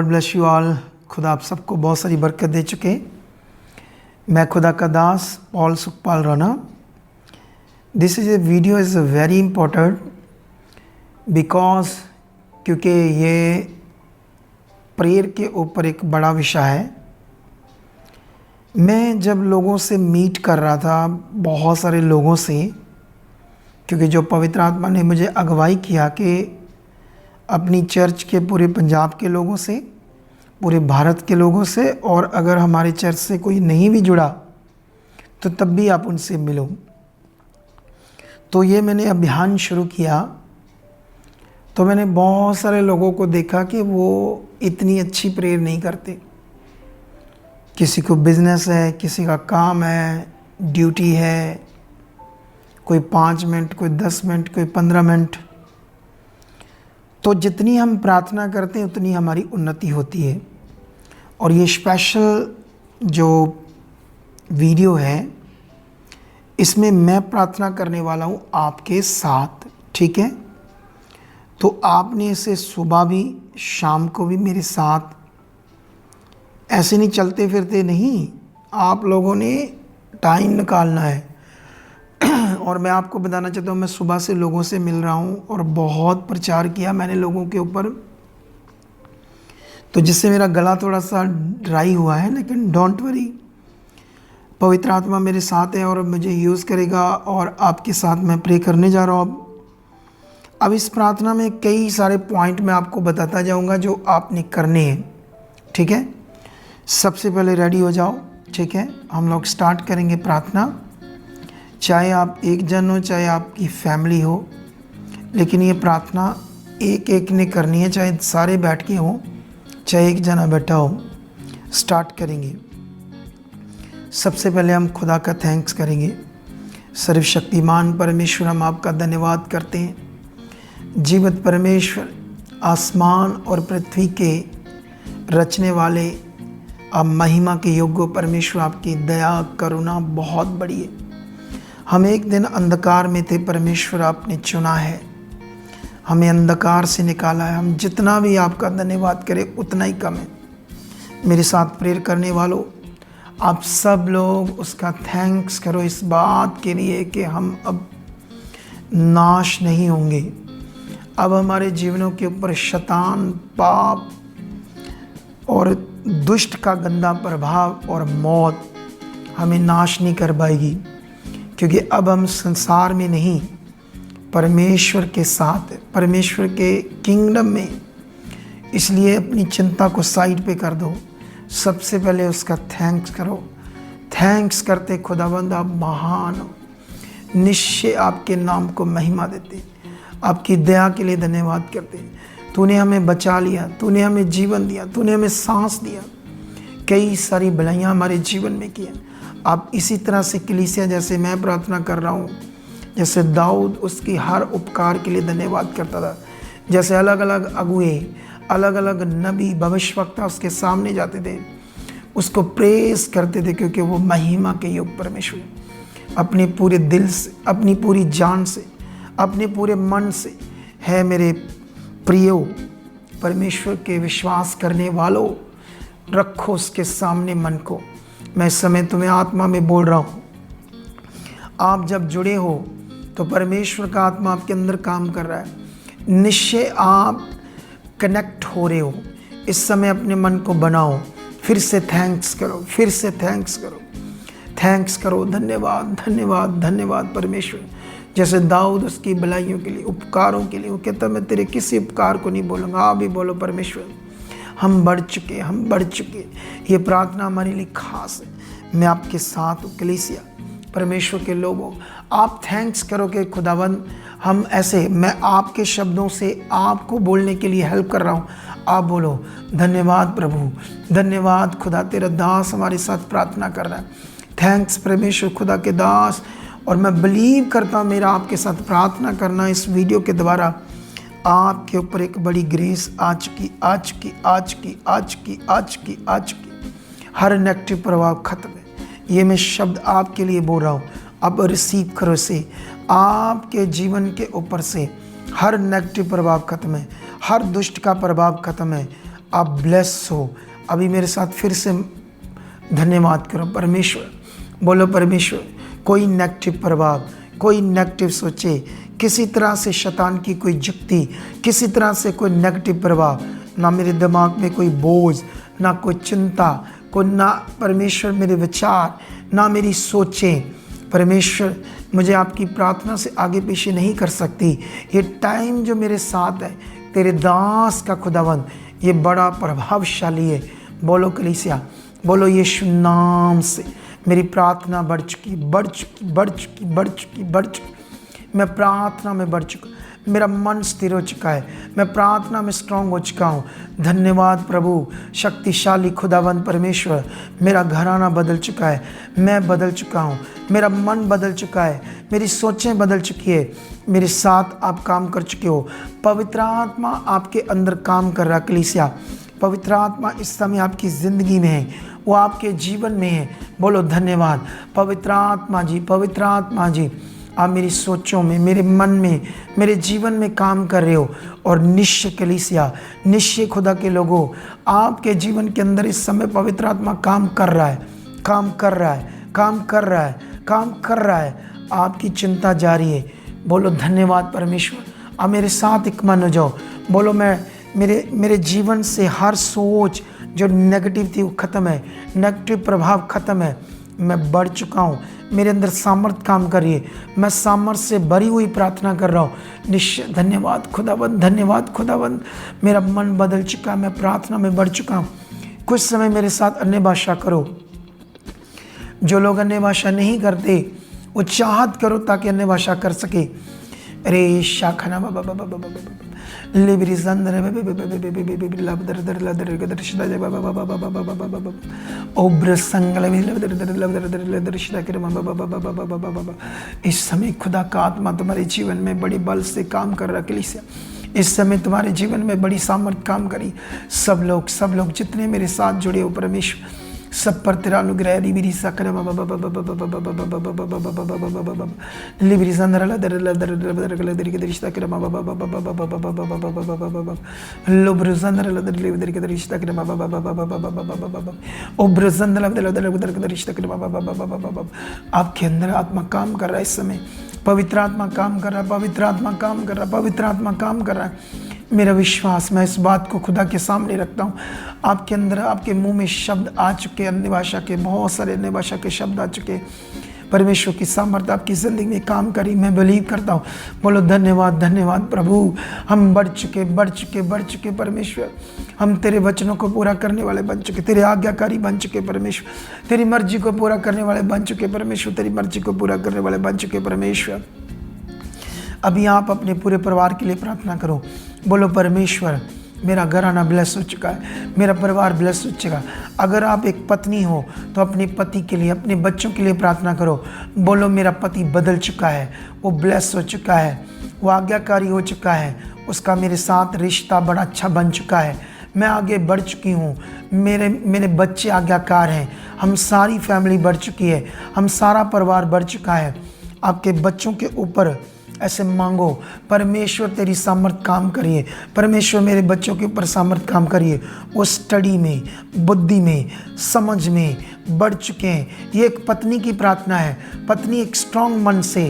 God bless you all. खुदा आप सबको बहुत सारी बरकत दे चुके। मैं खुदा का दास Paul Sukhpal Rana. This is a video is very important because क्योंकि ये प्रेयर के ऊपर एक बड़ा विषय है। मैं जब लोगों से मीट कर रहा था, बहुत सारे लोगों से, क्योंकि जो पवित्र आत्मा ने मुझे अगुवाई किया कि अपनी चर्च के पूरे पंजाब के लोगों से, पूरे भारत के लोगों से, और अगर हमारे चर्च से कोई नहीं भी जुड़ा तो तब भी आप उनसे मिलो। तो ये मैंने अभियान शुरू किया। तो मैंने बहुत सारे लोगों को देखा कि वो इतनी अच्छी प्रेयर नहीं करते। किसी को बिजनेस है, किसी का काम है, ड्यूटी है, कोई 5 मिनट, कोई 10 मिनट, कोई 15 मिनट। तो जितनी हम प्रार्थना करते हैं उतनी हमारी उन्नति होती है। और ये स्पेशल जो वीडियो है, इसमें मैं प्रार्थना करने वाला हूँ आपके साथ, ठीक है? तो आपने इसे सुबह भी, शाम को भी मेरे साथ, ऐसे नहीं चलते फिरते नहीं, आप लोगों ने टाइम निकालना है। और मैं आपको बताना चाहता हूँ, मैं सुबह से लोगों से मिल रहा हूँ और बहुत प्रचार किया मैंने लोगों के ऊपर, तो जिससे मेरा गला थोड़ा सा ड्राई हुआ है। लेकिन डोंट वरी, पवित्र आत्मा मेरे साथ है और मुझे यूज़ करेगा और आपके साथ मैं प्रे करने जा रहा हूँ। अब इस प्रार्थना में कई सारे पॉइंट मैं आपको बताता जाऊँगा जो आपने करने हैं, ठीक है? सबसे पहले रेडी हो जाओ, ठीक है? हम लोग स्टार्ट करेंगे प्रार्थना। चाहे आप एक जन हो, चाहे आपकी फैमिली हो, लेकिन ये प्रार्थना एक एक ने करनी है, चाहे सारे बैठ के हों, चाहे एक जना बैठा हो। स्टार्ट करेंगे। सबसे पहले हम खुदा का थैंक्स करेंगे। सर्वशक्तिमान परमेश्वर, हम आपका धन्यवाद करते हैं। जीवित परमेश्वर, आसमान और पृथ्वी के रचने वाले, आप महिमा के योग्य परमेश्वर, आपकी दया करुणा बहुत बड़ी है। हम एक दिन अंधकार में थे परमेश्वर, आपने चुना है, हमें अंधकार से निकाला है। हम जितना भी आपका धन्यवाद करें उतना ही कम है। मेरे साथ प्रेयर करने वालों, आप सब लोग उसका थैंक्स करो इस बात के लिए कि हम अब नाश नहीं होंगे। अब हमारे जीवनों के ऊपर शैतान, पाप और दुष्ट का गंदा प्रभाव और मौत हमें नाश नहीं कर पाएगी, क्योंकि अब हम संसार में नहीं, परमेश्वर के साथ, परमेश्वर के किंगडम में। इसलिए अपनी चिंता को साइड पे कर दो। सबसे पहले उसका थैंक्स करो। थैंक्स करते खुदावंद, आप महान हो। निश्चय आपके नाम को महिमा देते, आपकी दया के लिए धन्यवाद करते। तूने हमें बचा लिया, तूने हमें जीवन दिया, तूने हमें सांस दिया, कई सारी भलाइयाँ हमारे जीवन में किया। आप इसी तरह से कलीसिया, जैसे मैं प्रार्थना कर रहा हूँ, जैसे दाऊद उसकी हर उपकार के लिए धन्यवाद करता था, जैसे अलग अलग अगुए, अलग अलग नबी, भविष्यवक्ता उसके सामने जाते थे, उसको प्रेस करते थे, क्योंकि वो महिमा के योग्य परमेश्वर अपने पूरे दिल से, अपनी पूरी जान से, अपने पूरे मन से है। मेरे प्रियो परमेश्वर के विश्वास करने वालों, रखो उसके सामने मन को। मैं इस समय तुम्हें आत्मा में बोल रहा हूँ। आप जब जुड़े हो तो परमेश्वर का आत्मा आपके अंदर काम कर रहा है। निश्चय आप कनेक्ट हो रहे हो। इस समय अपने मन को बनाओ, फिर से थैंक्स करो, फिर से थैंक्स करो, थैंक्स करो। धन्यवाद, धन्यवाद, धन्यवाद परमेश्वर। जैसे दाऊद उसकी भलाइयों के लिए, उपकारों के लिए, वो कहता मैं तेरे किसी उपकार को नहीं बोलूँगा। आप भी बोलो परमेश्वर, हम बढ़ चुके, हम बढ़ चुके। ये प्रार्थना हमारे लिए खास है। मैं आपके साथ हूँ। कलीसिया, परमेश्वर के लोगों, आप थैंक्स करो कि खुदावंद, हम ऐसे, मैं आपके शब्दों से आपको बोलने के लिए हेल्प कर रहा हूँ। आप बोलो धन्यवाद प्रभु, धन्यवाद खुदा, तेरा दास हमारे साथ प्रार्थना कर रहा है। थैंक्स परमेश्वर, खुदा के दास। और मैं बिलीव करता हूँ मेरा आपके साथ प्रार्थना करना, इस वीडियो के द्वारा आपके ऊपर एक बड़ी ग्रेस आ चुकी, आ चुकी, आ चुकी, आ चुकी, आ चुकी, आ चुकी। हर नेगेटिव प्रभाव खत्म है। ये मैं शब्द आपके लिए बोल रहा हूँ, अब रिसीव करो इसे। आपके जीवन के ऊपर से हर नेगेटिव प्रभाव खत्म है, हर दुष्ट का प्रभाव खत्म है। आप ब्लेस हो। अभी मेरे साथ फिर से धन्यवाद करो परमेश्वर। बोलो परमेश्वर, कोई नेगेटिव प्रभाव, कोई नेगेटिव सोचे, किसी तरह से शैतान की कोई जुक्ति, किसी तरह से कोई नेगेटिव प्रभाव, ना मेरे दिमाग में कोई बोझ, ना कोई चिंता, कोई ना परमेश्वर मेरे विचार, ना मेरी सोचें। परमेश्वर मुझे आपकी प्रार्थना से आगे पीछे नहीं कर सकती। ये टाइम जो मेरे साथ है तेरे दास का खुदावंद, ये बड़ा प्रभावशाली है। बोलो कलीसिया, बोलो यीशु नाम से मेरी प्रार्थना बढ़ चुकी, बढ़ चुकी, बढ़ चुकी, बढ़ चुकी, बढ़ चुकी। मैं प्रार्थना में बढ़ चुका, मेरा मन स्थिर हो चुका है, मैं प्रार्थना में स्ट्रांग हो चुका हूँ। धन्यवाद प्रभु, शक्तिशाली खुदावंद परमेश्वर। मेरा घराना बदल चुका है, मैं बदल चुका हूँ, मेरा मन बदल चुका है, मेरी सोचें बदल चुकी है। मेरे साथ आप काम कर चुके हो। पवित्र आत्मा आपके अंदर काम कर रहा है कलीसिया। पवित्र आत्मा इस समय आपकी ज़िंदगी में है, वो आपके जीवन में है। बोलो धन्यवाद पवित्र आत्मा जी, पवित्र आत्मा जी। आप मेरी सोचों में, मेरे मन में, मेरे जीवन में काम कर रहे हो। और निश्चय कलीसिया, निश्चय खुदा के लोगों, आपके जीवन के अंदर इस समय पवित्र आत्मा काम कर रहा है, काम कर रहा है, काम कर रहा है, काम कर रहा है। आपकी चिंता जारी है। बोलो धन्यवाद परमेश्वर। आप मेरे साथ एक मन हो जाओ। बोलो मेरे जीवन से हर सोच जो नेगेटिव थी वो ख़त्म है, नेगेटिव प्रभाव ख़त्म है। मैं बढ़ चुका हूँ, मेरे अंदर सामर्थ काम कर रही है, मैं सामर्थ से भरी हुई प्रार्थना कर रहा हूँ। निश्चय धन्यवाद खुदावंद, धन्यवाद खुदावंद। मेरा मन बदल चुका है, मैं प्रार्थना में बढ़ चुका हूँ। कुछ समय मेरे साथ अन्य भाषा करो। जो लोग अन्य भाषा नहीं करते वो चाहत करो ताकि अन्य भाषा कर सके। अरे शाखना इस समय खुदा का आत्मा तुम्हारे जीवन में बड़ी बल से काम कर रहा कलीसिया। इस समय तुम्हारे जीवन में बड़ी सामर्थ काम करी। सब लोग जितने मेरे साथ जुड़े हो परमेश्वर, सब पर तेरा अनुग्रह लिबिरी सकरा लिबिरी संदरला दरला दरला दर के रिश्ता कर लो ब्रजंदरला दर ले दर के रिश्ता कर ओ ब्रजंदरला दर के रिश्ता कर। आपके अंदर आत्मा काम कर रहा है इस समय। पवित्र आत्मा काम कर रहा है, पवित्र आत्मा काम कर रहा है, पवित्र आत्मा काम कर रहा है। मेरा विश्वास, मैं इस बात को खुदा के सामने रखता हूँ। आपके अंदर, आपके मुंह में शब्द आ चुके, अन्य भाषा के, बहुत सारे अन्य भाषा के शब्द आ चुके। परमेश्वर की सामर्थ्य आपकी ज़िंदगी में काम करी, मैं बिलीव करता हूँ। बोलो धन्यवाद, धन्यवाद प्रभु। हम बढ़ चुके, बढ़ चुके, बढ़ चुके परमेश्वर। हम तेरे वचनों को पूरा करने वाले बन चुके, तेरे आज्ञाकारी बन चुके परमेश्वर। तेरी मर्जी को पूरा करने वाले बन चुके परमेश्वर, तेरी मर्जी को पूरा करने वाले बन चुके परमेश्वर। अभी आप अपने पूरे परिवार के लिए प्रार्थना करो। बोलो परमेश्वर, मेरा घराना ब्लेस हो चुका है, मेरा परिवार ब्लेस हो चुका है। अगर आप एक पत्नी हो तो अपने पति के लिए, अपने बच्चों के लिए प्रार्थना करो। बोलो मेरा पति बदल चुका है, वो ब्लेस हो चुका है, वो आज्ञाकारी हो चुका है, उसका मेरे साथ रिश्ता बड़ा अच्छा बन चुका है, मैं आगे बढ़ चुकी हूँ, मेरे बच्चे आज्ञाकार हैं, हम सारी फैमिली बढ़ चुकी है, हम सारा परिवार बढ़ चुका है। आपके बच्चों के ऊपर ऐसे मांगो, परमेश्वर तेरी सामर्थ काम करिए, परमेश्वर मेरे बच्चों के ऊपर सामर्थ काम करिए। वो स्टडी में, बुद्धि में, समझ में बढ़ चुके हैं। ये एक पत्नी की प्रार्थना है। पत्नी एक स्ट्रांग मन से,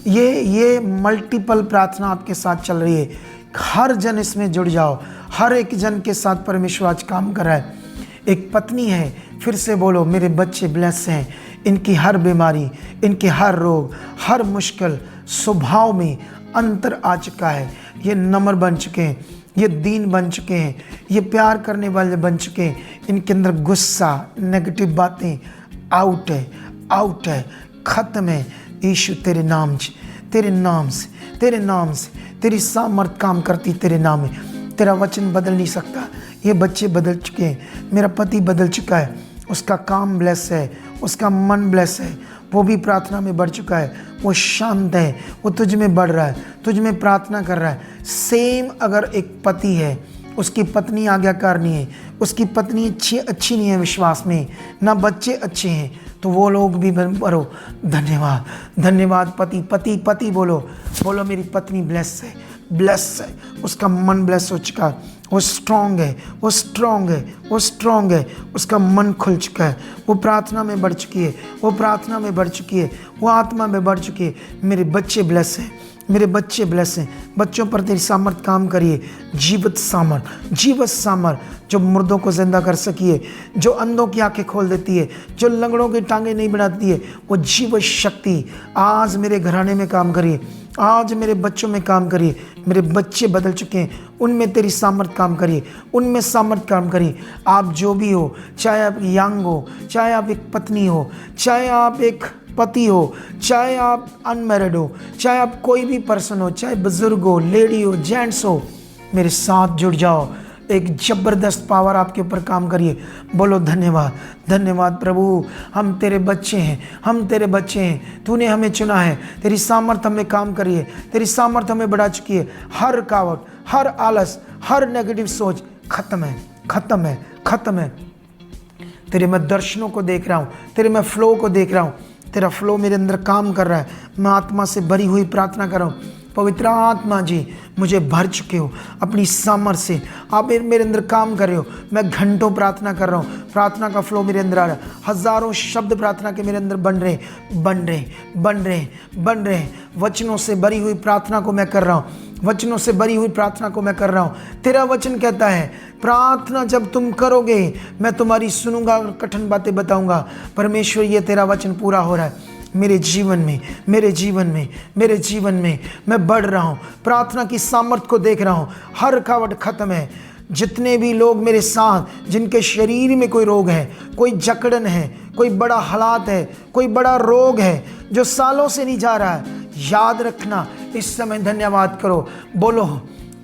ये मल्टीपल प्रार्थना आपके साथ चल रही है। हर जन इसमें जुड़ जाओ, हर एक जन के साथ परमेश्वर आज काम कर रहा है। एक पत्नी है, फिर से बोलो मेरे बच्चे ब्लेस हैं, इनकी हर बीमारी, इनके हर रोग, हर मुश्किल स्वभाव में अंतर आ चुका है। ये नम्र बन चुके हैं, ये दीन बन चुके हैं, ये प्यार करने वाले बन चुके हैं। इनके अंदर गुस्सा, नेगेटिव बातें आउट है, आउट है, ख़त्म है। यीशु तेरे नाम से, तेरे नाम से, तेरे नाम से, तेरी सामर्थ काम करती तेरे नाम में। तेरा वचन बदल नहीं सकता। ये बच्चे बदल चुके हैं, मेरा पति बदल चुका है, उसका काम ब्लेस है, उसका मन ब्लेस है, वो भी प्रार्थना में बढ़ चुका है, वो शांत है, वो तुझ में बढ़ रहा है, तुझ में प्रार्थना कर रहा है। सेम अगर एक पति है, उसकी पत्नी आज्ञाकार नहीं है, उसकी पत्नी अच्छी नहीं है विश्वास में, ना बच्चे अच्छे हैं, तो वो लोग भी बढ़ो। धन्यवाद, धन्यवाद पति, पति, पति बोलो, बोलो मेरी पत्नी ब्लेस है, ब्लेस है, उसका मन ब्लेस हो चुका है, वो स्ट्रांग है, वो स्ट्रांग है, वो स्ट्रांग है। उसका मन खुल चुका है, वो प्रार्थना में बढ़ चुकी है, वो प्रार्थना में बढ़ चुकी है, वो आत्मा में बढ़ चुकी है। मेरे बच्चे ब्लेस हैं, मेरे बच्चे ब्लेस हैं। बच्चों पर तेरी सामर्थ काम करिए, जीवित सामर्थ, जीवित सामर्थ जो मुर्दों को जिंदा कर सकिए, जो अंधों की आंखें खोल देती है, जो लंगड़ों की टांगें नहीं बढ़ाती है, वो जीवित शक्ति आज मेरे घराने में काम करिए, आज मेरे बच्चों में काम करिए। मेरे बच्चे बदल चुके हैं, उनमें तेरी सामर्थ काम करिए, उनमें सामर्थ काम करिए। आप जो भी हो, चाहे आप यंग हो, चाहे आप एक पत्नी हो, चाहे आप एक पति हो, चाहे आप अनमैरिड हो, चाहे आप कोई भी पर्सन हो, चाहे बुजुर्ग हो, लेडी हो, जेंट्स हो, मेरे साथ जुड़ जाओ। एक ज़बरदस्त पावर आपके ऊपर काम करिए। बोलो धन्यवाद, धन्यवाद प्रभु, हम तेरे बच्चे हैं, हम तेरे बच्चे हैं, तूने हमें चुना है। तेरी सामर्थ हमें काम करिए, तेरी सामर्थ हमें बढ़ा चुकी है। हर कावट, हर आलस, हर नेगेटिव सोच खत्म है, खत्म है, खत्म है। तेरे मैं दर्शनों को देख रहा हूँ, तेरे मैं फ्लो को देख रहा हूँ, तेरा फ्लो मेरे अंदर काम कर रहा है। मैं आत्मा से भरी हुई प्रार्थना कर रहा हूँ। पवित्र आत्मा जी, मुझे भर चुके हो अपनी सामर्थ से, आप मेरे अंदर काम कर रहे हो। मैं घंटों प्रार्थना कर रहा हूँ, प्रार्थना का फ्लो मेरे अंदर आ रहा है। हज़ारों शब्द प्रार्थना के मेरे अंदर बन रहे हैं, बन रहे हैं, बन रहे हैं, बन रहे हैं। वचनों से भरी हुई प्रार्थना को मैं कर रहा हूँ, वचनों से भरी हुई प्रार्थना को मैं कर रहा हूँ। तेरा वचन कहता है, प्रार्थना जब तुम करोगे मैं तुम्हारी सुनूंगा और कठिन बातें बताऊंगा। परमेश्वर, ये तेरा वचन पूरा हो रहा है मेरे जीवन में, मेरे जीवन में, मेरे जीवन में। मैं बढ़ रहा हूँ, प्रार्थना की सामर्थ को देख रहा हूँ। हर कावट खत्म है। जितने भी लोग मेरे साथ, जिनके शरीर में कोई रोग है, कोई जकड़न है, कोई बड़ा हालात है, कोई बड़ा रोग है जो सालों से नहीं जा रहा है, याद रखना, इस समय धन्यवाद करो। बोलो,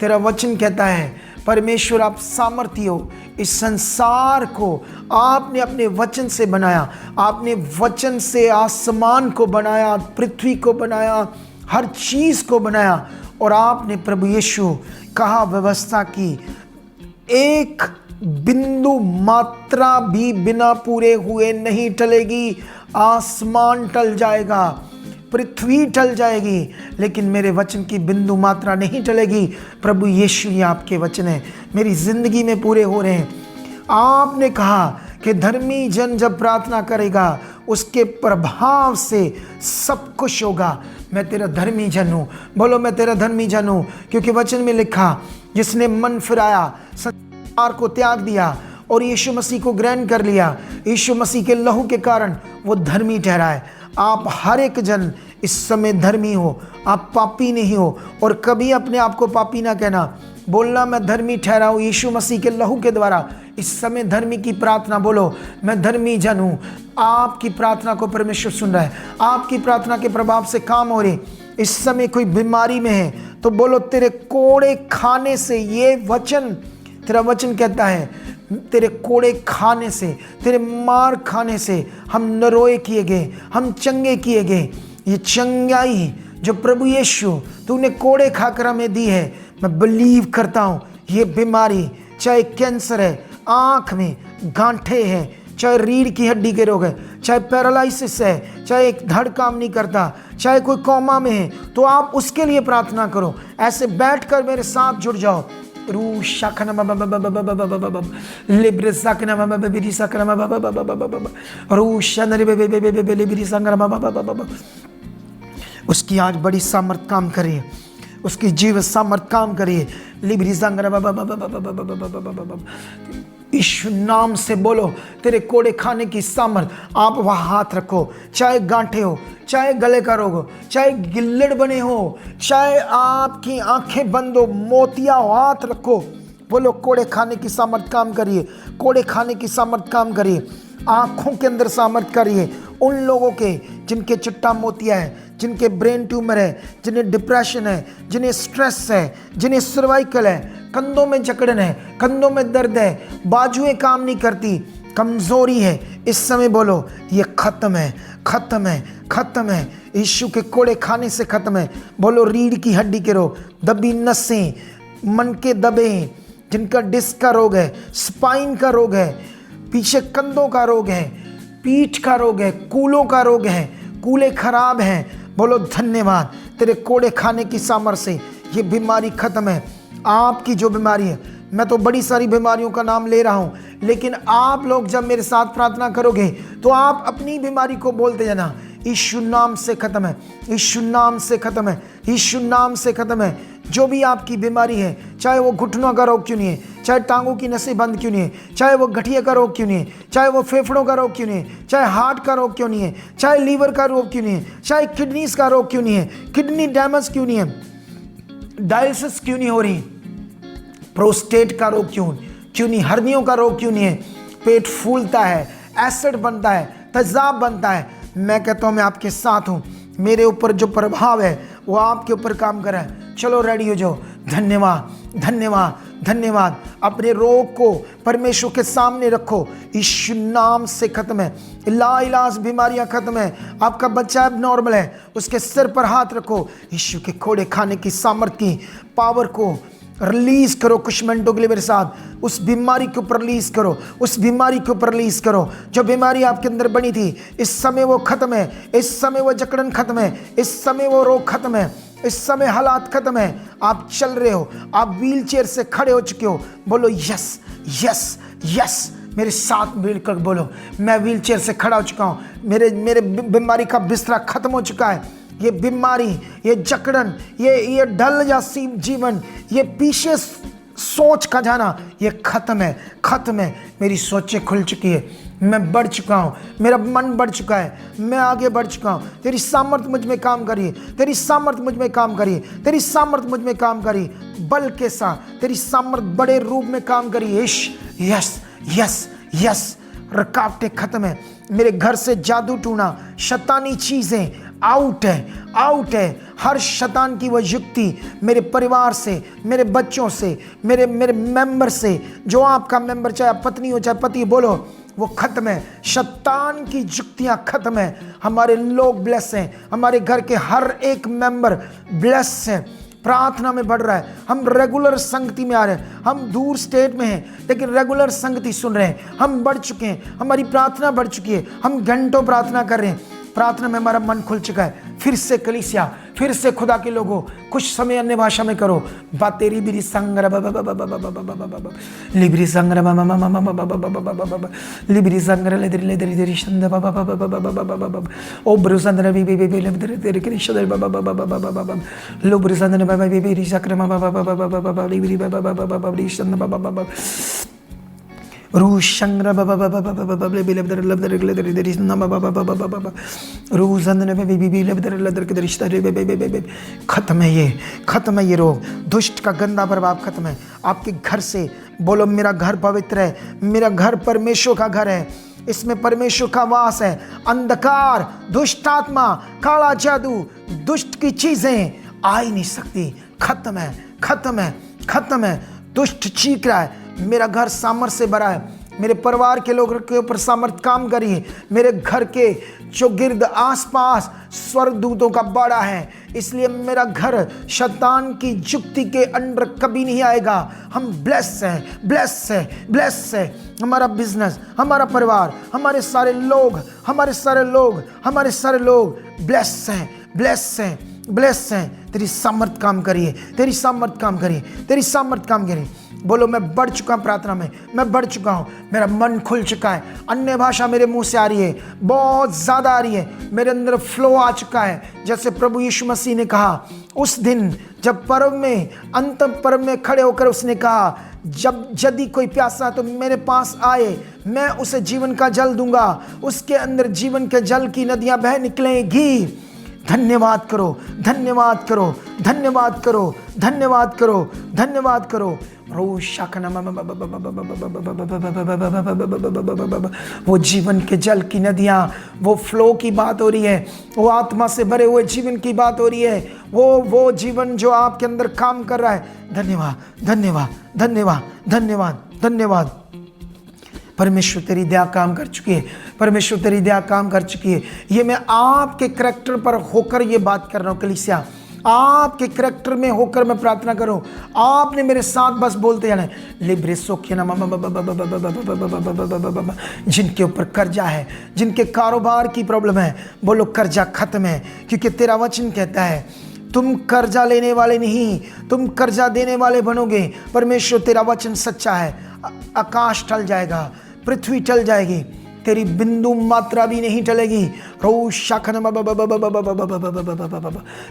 तेरा वचन कहता है परमेश्वर आप सामर्थी हो। इस संसार को आपने अपने वचन से बनाया, आपने वचन से आसमान को बनाया, पृथ्वी को बनाया, हर चीज़ को बनाया। और आपने प्रभु यीशु कहा व्यवस्था की, एक बिंदु मात्रा भी बिना पूरे हुए नहीं टलेगी। आसमान टल जाएगा, पृथ्वी टल जाएगी, लेकिन मेरे वचन की बिंदु मात्रा नहीं टलेगी। प्रभु यीशु ये आपके वचन है, मेरी जिंदगी में पूरे हो रहे हैं। आपने कहा कि धर्मी जन जब प्रार्थना करेगा उसके प्रभाव से सब कुछ होगा। मैं तेरा धर्मी जन हूँ। बोलो, मैं तेरा धर्मी जन हूँ, क्योंकि वचन में लिखा, जिसने मन फिराया, संसार को त्याग दिया और यीशु मसीह को ग्रहण कर लिया, यीशु मसीह के लहू के कारण वो धर्मी ठहरा है। आप हर एक जन इस समय धर्मी हो, आप पापी नहीं हो। और कभी अपने आप को पापी ना कहना, बोलना मैं धर्मी ठहरा हूँ यीशु मसीह के लहू के द्वारा। इस समय धर्मी की प्रार्थना बोलो, मैं धर्मी जन हूँ। आपकी प्रार्थना को परमेश्वर सुन रहा है, आपकी प्रार्थना के प्रभाव से काम हो रही। इस समय कोई बीमारी में है तो बोलो, तेरे कोड़े खाने से, ये वचन, तेरा वचन कहता है, तेरे कोड़े खाने से, तेरे मार खाने से हम नरोए किए गए, हम चंगे किए गए। ये चंगाई जो प्रभु यीशु तूने कोड़े खाकर हमें दी है, मैं बिलीव करता हूँ ये बीमारी, चाहे कैंसर है, आँख में गांठे हैं, चाहे रीढ़ की हड्डी के रोग है, चाहे पैरालिसिस है, चाहे एक धड़ काम नहीं करता, चाहे कोई कोमा में है, तो आप उसके लिए प्रार्थना करो। ऐसे बैठकर मेरे साथ जुड़ जाओ। रू शाखना लिब्रे साकना बिरी साकना रू शनरी बिरी संग्राम। उसकी आज बड़ी सामर्थ काम करिए, उसकी जीव सामर्थ काम करिए। लिब्री संग्राम यीशु नाम से बोलो, तेरे कोड़े खाने की सामर्थ। आप वहाँ हाथ रखो, चाहे गांठे हो, चाहे गले का रोग हो, चाहे गिल्लड़ बने हो, चाहे आपकी आंखें बंद हो, मोतिया हो, हाथ रखो। बोलो, कोड़े खाने की सामर्थ काम करिए, कोड़े खाने की सामर्थ काम करिए। आँखों के अंदर सामर्थ करिए। उन लोगों के जिनके चिट्टा मोतिया है, जिनके ब्रेन ट्यूमर है, जिन्हें डिप्रेशन है, जिन्हें स्ट्रेस है, जिन्हें सर्वाइकल है, कंधों में जकड़न है, कंधों में दर्द है, बाजुएं काम नहीं करती, कमजोरी है, इस समय बोलो ये खत्म है, खत्म है, खत्म है। यीशु के कोड़े खाने से खत्म है। बोलो, रीढ़ की हड्डी के रोग, दबी नसें, मन के दबे, जिनका डिस्क का रोग है, स्पाइन का रोग है, पीछे कंधों का रोग है, पीठ का रोग है, कूलों का रोग है, कूले खराब हैं, बोलो धन्यवाद, तेरे कोड़े खाने की सामर्थ से ये बीमारी खत्म है। आपकी जो बीमारी है, मैं तो बड़ी सारी बीमारियों का नाम ले रहा हूँ, लेकिन आप लोग जब मेरे साथ प्रार्थना करोगे तो आप अपनी बीमारी को बोलते जाना, यीशु नाम से खत्म है, यीशु नाम से खत्म है, यीशु नाम से खत्म है। जो भी आपकी बीमारी है, चाहे वो घुटनों का रोग क्यों नहीं है, चाहे टांगों की नसें बंद क्यों नहीं है, चाहे वो गठिया का रोग क्यों नहीं है, चाहे वो फेफड़ों का रोग क्यों नहीं है, चाहे हार्ट का रोग क्यों नहीं है, चाहे लीवर का रोग क्यों नहीं है, चाहे किडनीज का रोग क्यों नहीं है, किडनी डैमेज क्यों नहीं है, डायलिसिस क्यों नहीं हो रही, प्रोस्टेट का रोग क्यों नहीं, हर्नियों का रोग क्यों नहीं है, पेट फूलता है, एसिड बनता है, तेजाब बनता है, मैं कहता हूँ मैं आपके साथ हूँ। मेरे ऊपर जो प्रभाव है वो आपके ऊपर काम कर रहा है। चलो रेडी हो जाओ। धन्यवाद, धन्यवाद, धन्यवाद। अपने रोग को परमेश्वर के सामने रखो। यीशु नाम से खत्म है, लाइलाज बीमारियां खत्म है। आपका बच्चा अब नॉर्मल है, उसके सिर पर हाथ रखो। यीशु के खोड़े खाने की सामर्थ की पावर को रिलीज करो। कुछ मिनटों के लिए मेरे साथ उस बीमारी के ऊपर रिलीज करो, उस बीमारी के ऊपर रिलीज करो। जो बीमारी आपके अंदर बनी थी, इस समय वो खत्म है, इस समय वो जकड़न खत्म है, इस समय वो रोग खत्म है, इस समय हालात खत्म है। आप चल रहे हो, आप व्हील चेयर से खड़े हो चुके हो। बोलो यस, यस, यस। मेरे साथ मिलकर बोलो, मैं व्हील चेयर से खड़ा हो चुका हूँ। मेरे बीमारी का बिस्तरा खत्म हो चुका है। ये बीमारी, ये जकड़न, ये ढल या सीम जीवन, ये पीछे सोच का जाना, ये खत्म है, खत्म है। मेरी सोचें खुल चुकी है, मैं बढ़ चुका हूँ, मेरा मन बढ़ चुका है, मैं आगे बढ़ चुका हूँ। तेरी सामर्थ्य मुझ में काम करिए, तेरी सामर्थ्य मुझ में काम करिए, तेरी सामर्थ्य मुझ में काम करिए। बल के साथ तेरी सामर्थ्य बड़े रूप में काम करिए। Yes, yes, yes. रुकावटें खत्म है। मेरे घर से जादू टूना, शैतानी चीजें आउट है, आउट है। हर शैतान की वह युक्ति मेरे परिवार से, मेरे बच्चों से, मेरे मेंबर से, जो आपका मेंबर चाहे पत्नी हो चाहे पति, बोलो वो खत्म है। शैतान की युक्तियां खत्म है। हमारे लोग ब्लेस हैं, हमारे घर के हर एक मेंबर ब्लेस है, प्रार्थना में बढ़ रहा है। हम रेगुलर संगति में आ रहे हैं। हम दूर स्टेट में हैं लेकिन रेगुलर संगति सुन रहे हैं। हम बढ़ चुके हैं, हमारी प्रार्थना बढ़ चुकी है। हम घंटों प्रार्थना कर रहे हैं। प्रार्थना में हमारा मन खुल चुका है। फिर से कलीसिया, फिर से खुदा के लोगों, कुछ समय अन्य भाषा में करो। बातेरी बिरी संग्र लिबरी संग्र लिबरी संग्र लेदरी लेदरी देरी शंद ओ ब्रुसंद्र बी बी बी लेदरी देरी कृष्ण लो ब्रुसंद्र बा बी बी रिशक्र लिबरी बा शंद रूशंग्र खत्म है ये, खत्म है ये रोग। दुष्ट का गंदा प्रभाव खत्म है आपके घर से। बोलो मेरा घर पवित्र है, मेरा घर परमेश्वर का घर है, इसमें परमेश्वर का वास है। अंधकार, दुष्ट आत्मा, काला जादू, दुष्ट की चीजें आ ही नहीं सकती। खत्म है, खत्म है, खत्म है। दुष्ट चीख रहा है, मेरा घर सामर्थ से भरा है। मेरे परिवार के लोगों के ऊपर सामर्थ काम करिए। मेरे घर के जो गिर्द आसपास स्वर्गदूतों का बाड़ा है, इसलिए मेरा घर शैतान की युक्ति के अंडर कभी नहीं आएगा। हम ब्लेस हैं, ब्लेस है, ब्लेस है। हमारा बिजनेस, हमारा परिवार, हमारे सारे लोग, हमारे सारे लोग, हमारे सारे लोग ब्लेस हैं, ब्लेस हैं, ब्लेस हैं। तेरी सामर्थ काम करिए, तेरी सामर्थ काम करिए, तेरी सामर्थ काम करिए। बोलो मैं बढ़ चुका हूँ प्रार्थना में, मैं बढ़ चुका हूँ। मेरा मन खुल चुका है। अन्य भाषा मेरे मुंह से आ रही है, बहुत ज़्यादा आ रही है। मेरे अंदर फ्लो आ चुका है। जैसे प्रभु यीशु मसीह ने कहा उस दिन जब पर्व में, अंतिम पर्व में खड़े होकर उसने कहा, जब यदि कोई प्यासा तो मेरे पास आए, मैं उसे जीवन का जल दूंगा, उसके अंदर जीवन के जल की नदियाँ बह निकलेंगी। धन्यवाद करो, धन्यवाद करो, धन्यवाद करो, धन्यवाद करो, धन्यवाद करो। वो जीवन के जल की नदियाँ, वो फ्लो की बात हो रही है, वो आत्मा से भरे हुए जीवन की बात हो रही है, वो जीवन जो आपके अंदर काम कर रहा है। धन्यवाद, धन्यवाद, धन्यवाद, धन्यवाद, धन्यवाद। परमेश्वर तेरी दया काम कर चुकी है, परमेश्वर तेरी दया काम कर चुकी है। ये मैं आपके करैक्टर पर होकर ये बात कर रहा हूँ कलीसिया, आपके करैक्टर में होकर मैं प्रार्थना करूं। आपने मेरे साथ बस बोलते जाना, लिब्रे सोखे ना, जिनके ऊपर कर्जा है, जिनके कारोबार की प्रॉब्लम है, बोलो कर्जा खत्म है, क्योंकि तेरा वचन कहता है तुम कर्जा लेने वाले नहीं, तुम कर्जा देने वाले बनोगे। परमेश्वर तेरा वचन सच्चा है। आकाश टल जाएगा, पृथ्वी टल जाएगी, तेरी बिंदु मात्रा भी नहीं टलेगी।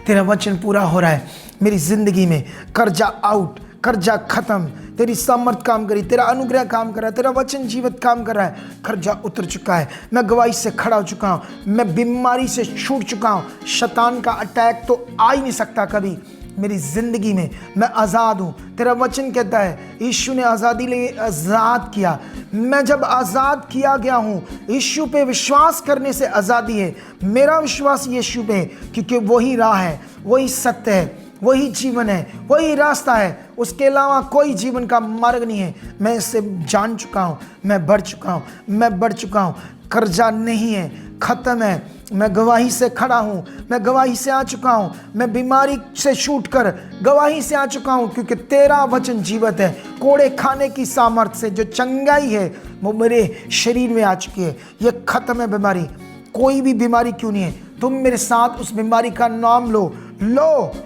तेरा वचन पूरा हो रहा है मेरी जिंदगी में। कर्जा आउट, कर्जा खत्म, तेरी सामर्थ काम करी, तेरा अनुग्रह काम कर रहा है, तेरा वचन जीवित काम कर रहा है। कर्जा उतर चुका है, मैं गवाही से खड़ा हो चुका हूँ, मैं बीमारी से छूट चुका हूँ। शैतान का अटैक तो आ ही नहीं सकता कभी मेरी जिंदगी में। मैं आज़ाद हूँ। तेरा वचन कहता है यीशु ने आज़ादी लिए आज़ाद किया। मैं जब आज़ाद किया गया हूँ, यीशु पे विश्वास करने से आज़ादी है। मेरा विश्वास यीशु पे, क्योंकि वही राह है, वही सत्य है, वही जीवन है, वही रास्ता है। उसके अलावा कोई जीवन का मार्ग नहीं है। मैं इससे जान चुका हूँ, मैं बढ़ चुका हूँ, मैं बढ़ चुका हूँ। कर्जा नहीं है, ख़त्म है। मैं गवाही से खड़ा हूँ, मैं गवाही से आ चुका हूँ। मैं बीमारी से छूट कर गवाही से आ चुका हूँ, क्योंकि तेरा वचन जीवित है। कोड़े खाने की सामर्थ्य से जो चंगाई है वो मेरे शरीर में आ चुकी है। ये ख़त्म है बीमारी। कोई भी बीमारी क्यों नहीं है, तुम मेरे साथ उस बीमारी का नाम लो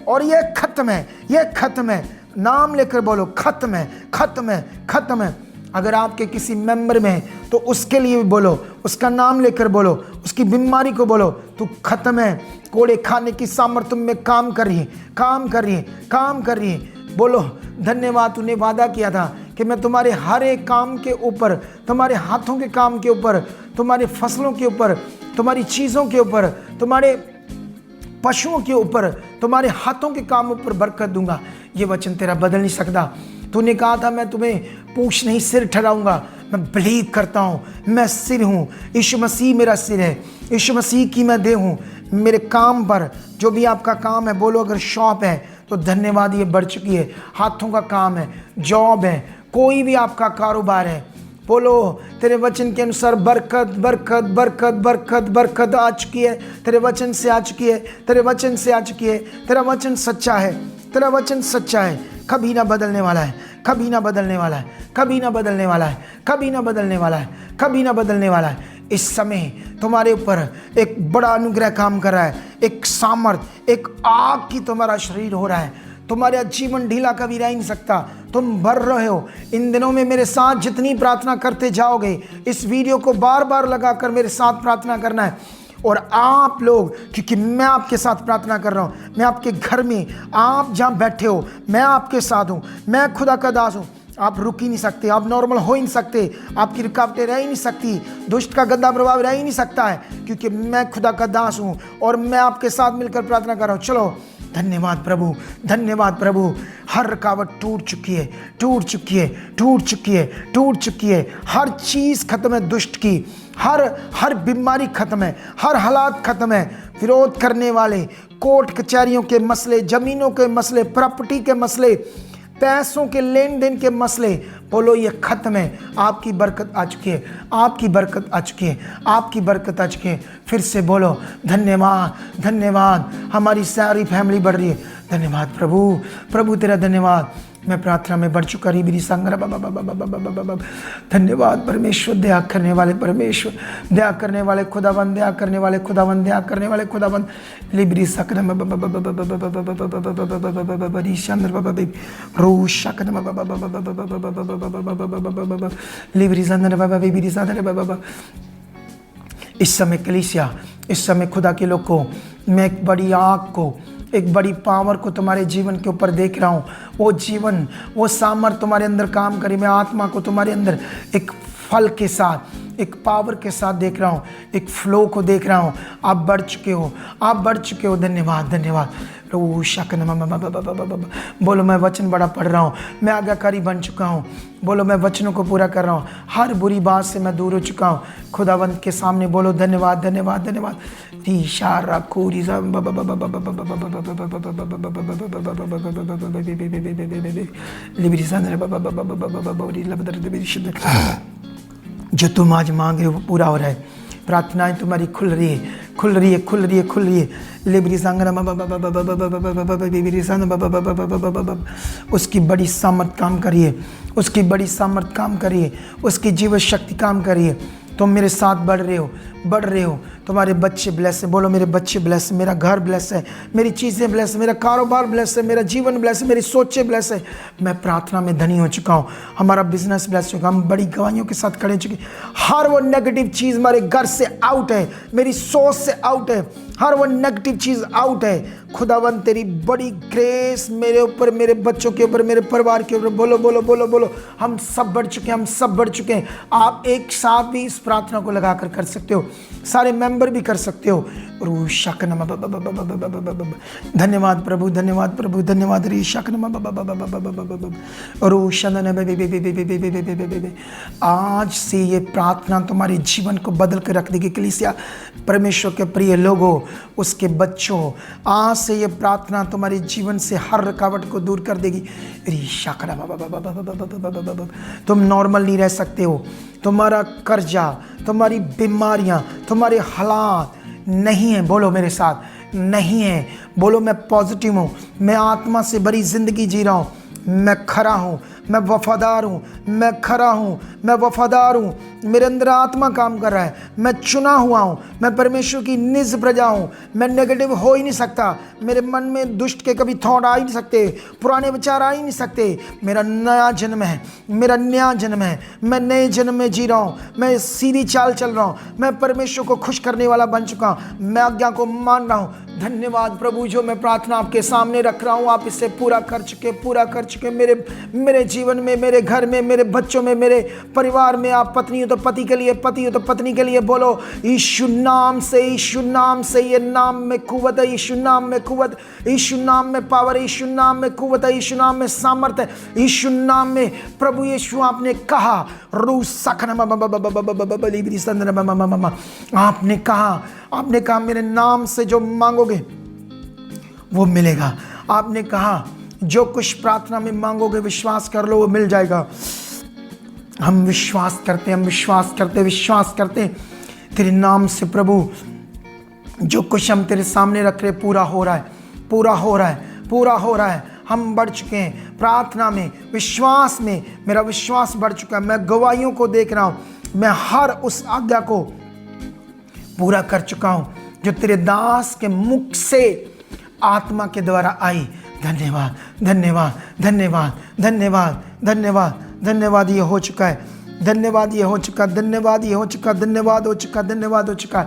और ये ख़त्म है, ये ख़त्म है। नाम लेकर बोलो ख़त्म है, ख़त्म है, ख़त्म है। अगर आपके किसी मेंबर में है तो उसके लिए भी बोलो, उसका नाम लेकर बोलो, उसकी बीमारी को बोलो तू ख़त्म है। कोड़े खाने की सामर्थ्य तुम में काम कर रही है, काम कर रही है, काम कर रही है। बोलो धन्यवाद, तूने वादा किया था कि मैं तुम्हारे हर एक काम के ऊपर, तुम्हारे हाथों के काम के ऊपर, तुम्हारे फसलों के ऊपर, तुम्हारी चीज़ों के ऊपर, तुम्हारे पशुओं के ऊपर, तुम्हारे हाथों के काम ऊपर बरकत दूंगा। ये वचन तेरा बदल नहीं सकता। तूने कहा था मैं तुम्हें पूंछ नहीं सिर ठहराऊंगा। मैं बिलीव करता हूँ, मैं सिर हूँ। यीशु मसीह मेरा सिर है, यीशु मसीह की मैं देह हूँ। मेरे काम पर जो भी आपका काम है, बोलो अगर शॉप है तो धन्यवाद, ये बढ़ चुकी है। हाथों का काम है, जॉब है, कोई भी आपका कारोबार है, बोलो तेरे वचन के अनुसार बरकत बरकत बरकत बरकत बरकत आ चुकी है। तेरे वचन से आ चुकी है, तेरे वचन से आ चुकी है। तेरा वचन सच्चा है, तेरा वचन सच्चा है। कभी ना बदलने वाला है, कभी ना बदलने वाला है, कभी ना बदलने वाला है, कभी ना बदलने वाला है, कभी ना बदलने वाला है। इस समय तुम्हारे ऊपर एक बड़ा अनुग्रह काम कर रहा है, एक सामर्थ, एक आग की तुम्हारा शरीर हो रहा है। तुम्हारा जीवन ढीला कभी रह नहीं सकता, तुम बढ़ रहे हो। इन दिनों में मेरे साथ जितनी प्रार्थना करते जाओगे, इस वीडियो को बार बार लगाकर मेरे साथ प्रार्थना करना है। और आप लोग, क्योंकि मैं आपके साथ प्रार्थना कर रहा हूँ, मैं आपके घर में, आप जहाँ बैठे हो, मैं आपके साथ हूँ। मैं खुदा का दास हूँ। आप रुक ही नहीं सकते, आप नॉर्मल हो ही नहीं सकते, आपकी रुकावटें रह ही नहीं सकती, दुष्ट का गंदा प्रभाव रह ही नहीं सकता है, क्योंकि मैं खुदा का दास हूँ और मैं आपके साथ मिलकर प्रार्थना कर रहा हूँ। चलो धन्यवाद प्रभु, धन्यवाद प्रभु। हर रुकावट टूट चुकी है, टूट चुकी है, टूट चुकी है, टूट चुकी है। हर चीज़ खत्म है दुष्ट की, हर बीमारी खत्म है, हर हालात खत्म है। विरोध करने वाले, कोर्ट कचहरियों के मसले, ज़मीनों के मसले, प्रॉपर्टी के मसले, पैसों के लेन देन के मसले, बोलो ये ख़त्म है। आपकी बरकत आ चुकी है, आपकी बरकत आ चुकी है, आपकी बरकत आ चुकी है। फिर से बोलो धन्यवाद, धन्यवाद। हमारी सारी फैमिली बढ़ रही है। धन्यवाद प्रभु, प्रभु तेरा धन्यवाद। मैं प्रार्थना में बढ़ चुका रही मेरी संग्रह। धन्यवाद परमेश्वर, दया करने वाले परमेश्वर, दया करने वाले खुदावंद, दया करने वाले खुदावंद, दया करने वाले खुदावंद। लिब्री सकरम बरी चंद्र रू शकरम लिब्री चंद्र बिरी चंद्र। इस समय कलीसिया, इस समय खुदा के लोग को मैं एक बड़ी आग को, एक बड़ी पावर को तुम्हारे जीवन के ऊपर देख रहा हूँ। वो जीवन, वो सामर्थ तुम्हारे अंदर काम करे। मैं आत्मा को तुम्हारे अंदर एक फल के साथ, एक पावर के साथ देख रहा हूँ, एक फ्लो को देख रहा हूँ। आप बढ़ चुके हो, आप बढ़ चुके हो। धन्यवाद, धन्यवाद। बोलो मैं वचन बड़ा पढ़ रहा हूँ, मैं आज्ञाकारी बन चुका हूँ। बोलो मैं वचनों को पूरा कर रहा हूँ, हर बुरी बात से मैं दूर हो चुका हूँ। खुदावंत के सामने बोलो धन्यवाद, धन्यवाद, धन्यवाद। जो तुम आज मांग रहे हो वो पूरा हो रहा है। प्रार्थनाएं तुम्हारी खुल रही है, खुल रही है, खुल रही है, खुल रही है। लिब्री संगना उसकी बड़ी सामर्थ काम करिए, उसकी बड़ी सामर्थ काम करिए, उसकी जीव शक्ति काम करिए। तुम मेरे साथ बढ़ रहे हो, बढ़ रहे हो। तुम्हारे बच्चे ब्लेस है, बोलो मेरे बच्चे ब्लेस है, मेरा घर ब्लेस है, मेरी चीज़ें ब्लेस है, मेरा कारोबार ब्लेस है, मेरा जीवन ब्लेस है, मेरी सोचें ब्लेस है। मैं प्रार्थना में धनी हो चुका हूँ, हमारा बिजनेस ब्लेस हो चुका, हम बड़ी गवाहियों के साथ खड़े चुके। हर वो नेगेटिव चीज़ हमारे घर से आउट है, मेरी सोच से आउट है, हर वो नेगेटिव चीज़ आउट है। खुदावन तेरी बड़ी ग्रेस मेरे ऊपर, मेरे बच्चों के ऊपर, मेरे परिवार के ऊपर। बोलो बोलो बोलो बोलो, हम सब बढ़ चुके हैं, हम सब बढ़ चुके हैं। आप एक साथ भी इस प्रार्थना को लगाकर कर सकते हो, सारे मेंबर भी कर सकते हो। धन्यवाद प्रभु, धन्यवाद प्रभु, धन्यवाद रे शकनमा। आज से ये प्रार्थना तुम्हारे जीवन को बदल कर रख देगी। कलीसिया परमेश्वर के प्रिय लोगों, उसके बच्चों, आज से ये प्रार्थना तुम्हारे जीवन से हर रुकावट को दूर कर देगी। तुम नॉर्मल नहीं रह सकते हो। तुम्हारा कर्जा, तुम्हारी बीमारियां, तुम्हारे हालात नहीं है, बोलो मेरे साथ, नहीं है। बोलो मैं पॉजिटिव हूँ, मैं आत्मा से भरी जिंदगी जी रहा हूँ, मैं खरा हूँ, मैं वफादार हूँ, मैं खरा हूँ, मैं वफादार हूँ। मेरे अंदर आत्मा काम कर रहा है, मैं चुना हुआ हूँ, मैं परमेश्वर की निज प्रजा हूँ। मैं नेगेटिव हो ही नहीं सकता, मेरे मन में दुष्ट के कभी थॉट आ ही नहीं सकते, पुराने विचार आ ही नहीं सकते। मेरा नया जन्म है, मेरा नया जन्म है, मैं नए जन्म में जी रहा हूँ, मैं सीधी चाल चल रहा हूँ, मैं परमेश्वर को खुश करने वाला बन चुका हूँ, मैं आज्ञा को मान रहा हूँ। धन्यवाद प्रभु, जो मैं प्रार्थना आपके सामने रख रहा हूँ, आप इसे पूरा कर चुके, पूरा कर चुके। मेरे जीवन में, मेरे घर में, मेरे बच्चों में, मेरे परिवार में। आप पत्नी हो तो पति के लिए, पति हो तो पत्नी के लिए। बोलो यीशु नाम से, यीशु नाम से। ये नाम में कुव्वत है, यीशु नाम में कुव्वत, यीशु नाम में पावर, यीशु नाम में कुव्वत है, यीशु नाम में सामर्थ्य, यीशु नाम में। प्रभु यीशु आपने कहा, आपने कहा मेरे नाम से जो मांगोगे वो मिलेगा। आपने कहा जो कुछ प्रार्थना में मांगोगे विश्वास कर लो वो मिल जाएगा। हम विश्वास करते हैं, हम विश्वास करते, विश्वास करते तेरे नाम से प्रभु। जो कुछ हम तेरे सामने रख रहे पूरा हो रहा है, पूरा हो रहा है, पूरा हो रहा है। हम बढ़ चुके हैं प्रार्थना में, विश्वास में। मेरा विश्वास बढ़ चुका है, मैं गवाहियों को देख रहा हूँ, मैं हर उस आज्ञा को पूरा कर चुका हूँ जो तेरे दास के मुख से आत्मा के द्वारा आई। धन्यवाद, धन्यवाद, धन्यवाद, धन्यवाद, धन्यवाद, धन्यवाद। ये हो चुका है, धन्यवाद, ये हो चुका, धन्यवाद, ये हो चुका, धन्यवाद हो चुका, धन्यवाद हो चुका।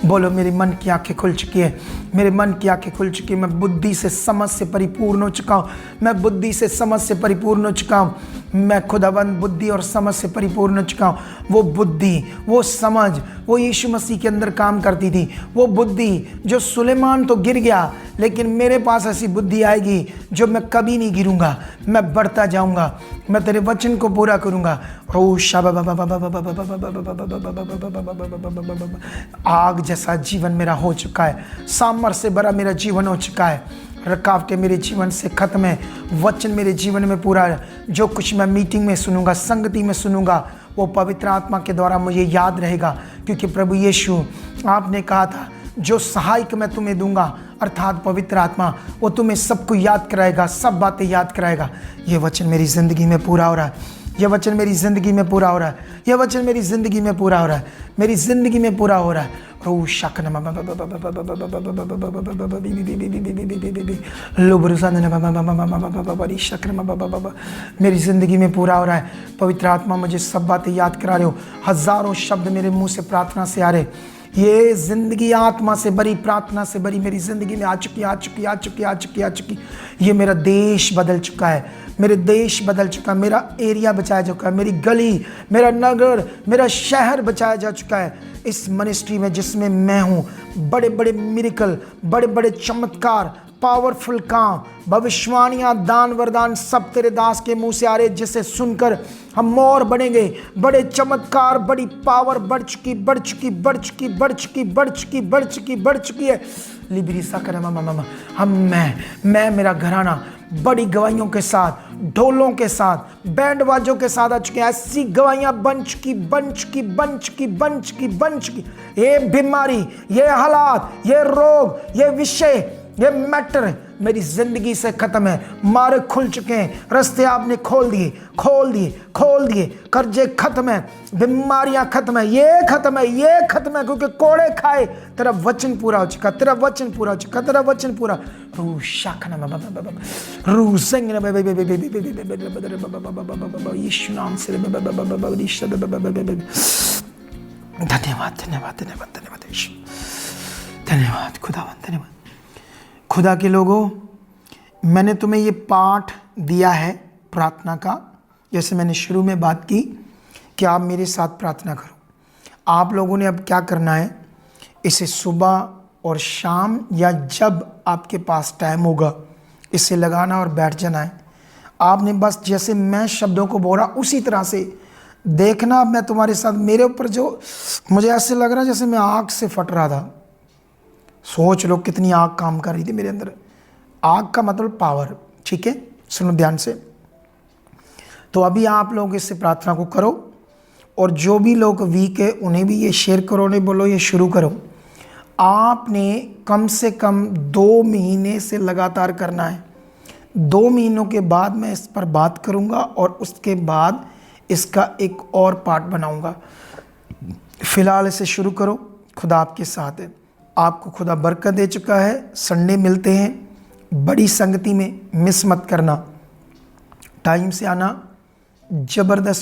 बोलो मेरे मन की आंखें खुल चुकी है, मेरे मन की आंखें खुल चुकी है। मैं बुद्धि से समझ से परिपूर्ण हो चुका हूँ, मैं बुद्धि से समझ से परिपूर्ण हो चुका हूँ। मैं खुदाबंद बुद्धि और समझ से परिपूर्ण हो चुका हूँ। वो बुद्धि, वो समझ, वो यीशु मसीह के अंदर काम करती थी। वो बुद्धि जो सुलेमान तो गिर गया, लेकिन मेरे पास ऐसी बुद्धि आएगी जो मैं कभी नहीं गिरूंगा, मैं बढ़ता जाऊंगा, मैं तेरे वचन को पूरा करूंगा। आग जैसा जीवन मेरा हो चुका है, सामर्थ्य से भरा मेरा जीवन हो चुका है। रुकावटें मेरे जीवन से खत्म है, वचन मेरे जीवन में पूरा है। जो कुछ मैं मीटिंग में सुनूंगा, संगति में सुनूंगा, वो पवित्र आत्मा के द्वारा मुझे याद रहेगा। क्योंकि प्रभु यीशु आपने कहा था जो सहायक मैं तुम्हें दूंगा, अर्थात पवित्र आत्मा, वो तुम्हें सबको याद कराएगा, सब बातें याद कराएगा। ये वचन मेरी ज़िंदगी में पूरा हो रहा है, ये वचन मेरी ज़िंदगी में पूरा हो रहा है, ये वचन मेरी ज़िंदगी में पूरा हो रहा है, मेरी ज़िंदगी में पूरा हो रहा है। मेरी ज़िंदगी में पूरा हो रहा है। पवित्र आत्मा मुझे सब बातें याद करा रहे हो। हज़ारों शब्द मेरे मुंह से प्रार्थना से आ रहे। ये ज़िंदगी आत्मा से भरी, प्रार्थना से भरी मेरी ज़िंदगी में आ चुकी, आ चुकी, आ चुकी, आ चुकी, आ चुकी। ये मेरा देश बदल चुका है, मेरे देश बदल चुका, मेरा एरिया बचाया जा चुका है, मेरी गली, मेरा नगर, मेरा शहर बचाया जा चुका है। इस मिनिस्ट्री में जिसमें मैं हूँ, बड़े बड़े मिरेकल, बड़े बड़े चमत्कार, पावरफुल काम, भविष्यवाणियाँ, दान वरदान सब तेरे दास के मुंह से आ रहे, जिसे सुनकर हम और बढ़ेंगे। बड़े चमत्कार, बड़ी पावर बढ़ चुकी, बढ़ चुकी, बढ़ चुकी, बढ़ चुकी, बढ़ चुकी, बढ़ चुकी, बढ़ चुकी है। लिबरी सा कर हम मैं मेरा घराना बड़ी गवाहियों के साथ, ढोलों के साथ, बैंड बाजों के साथ आ चुके हैं। ऐसी गवाहियां बन चुकी, बन चुकी, बन चुकी, बन चुकी, बन चुकी। ये बीमारी, ये हालात, ये रोग, ये विषय, ये मैटर मेरी ज़िंदगी से ख़त्म है। मार्ग खुल चुके हैं, रास्ते आपने खोल दिए, खोल दिए, खोल दिए। कर्जे ख़त्म है, बीमारियां ख़त्म है, ये ख़त्म है, ये ख़त्म है, क्योंकि कोड़े खाए तेरा वचन पूरा हो चुका, तेरा वचन पूरा हो चुका, तेरा वचन पूरा। रू शाखना रू सिंह यीशु नाम से। धन्यवाद, धन्यवाद, धन्यवाद, धन्यवाद यीशु, धन्यवाद खुदावन, धन्यवाद। खुदा के लोगों, मैंने तुम्हें ये पाठ दिया है प्रार्थना का, जैसे मैंने शुरू में बात की कि आप मेरे साथ प्रार्थना करो। आप लोगों ने अब क्या करना है, इसे सुबह और शाम या जब आपके पास टाइम होगा इसे लगाना और बैठ जाना है। आपने बस जैसे मैं शब्दों को बोला उसी तरह से देखना। मैं तुम्हारे साथ, मेरे ऊपर जो मुझे ऐसे लग रहा जैसे मैं आग से फट रहा था। सोच लो कितनी आग काम कर रही थी मेरे अंदर। आग का मतलब पावर, ठीक है, सुनो ध्यान से। तो अभी आप लोग इससे प्रार्थना को करो, और जो भी लोग वीक है उन्हें भी ये शेयर करो, उन्हें बोलो ये शुरू करो। आपने कम से कम 2 महीने से लगातार करना है। 2 महीनों के बाद मैं इस पर बात करूंगा और उसके बाद इसका एक और पार्ट बनाऊंगा। फिलहाल इसे शुरू करो, खुदा आपके साथ है। आपको खुदा बरकत दे चुका है। संडे मिलते हैं बड़ी संगति में, मिस मत करना। टाइम से आना, ज़बरदस्त